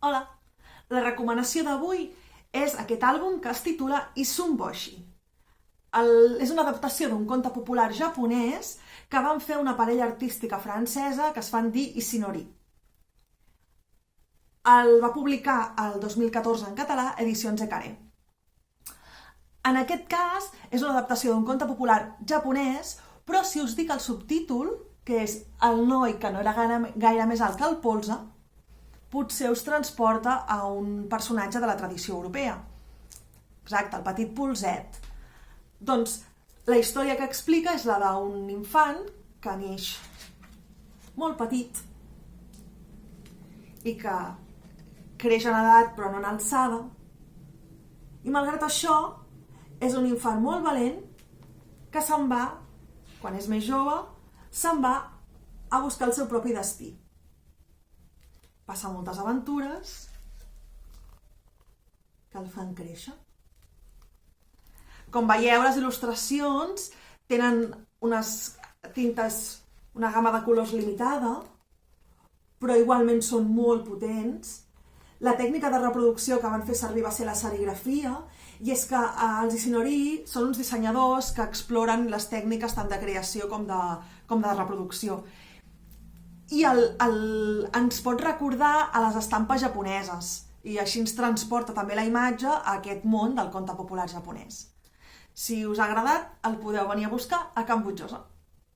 Hola! La recomanació d'avui és aquest àlbum que es titula Isumboshi. És una adaptació d'un conte popular japonès que van fer una parella artística francesa que es fan dir Isinori. El va publicar el 2014 en català, Edicions Ekare. En aquest cas, és una adaptació d'un conte popular japonès, però si us dic el subtítol, que és El noi que no era gaire més alt que el polze, potser us transporta a un personatge de la tradició europea. Exacte, el petit polset. Doncs la història que explica és la d'un infant que neix molt petit i que creix en edat però no en alçada, i malgrat això és un infant molt valent que se'n va, quan és més jove, se'n va a buscar el seu propi destí. Passa moltes aventures que el fan créixer. Com veieu, les il·lustracions tenen unes tintes, una gamma de colors limitada, però igualment són molt potents. La tècnica de reproducció que van fer servir va ser la serigrafia, i és que els Isinori són uns dissenyadors que exploren les tècniques tant de creació com de reproducció. I ens pot recordar a les estampes japoneses, i així ens transporta també la imatge a aquest món del conte popular japonès. Si us ha agradat, el podeu venir a buscar a Can Butjosa.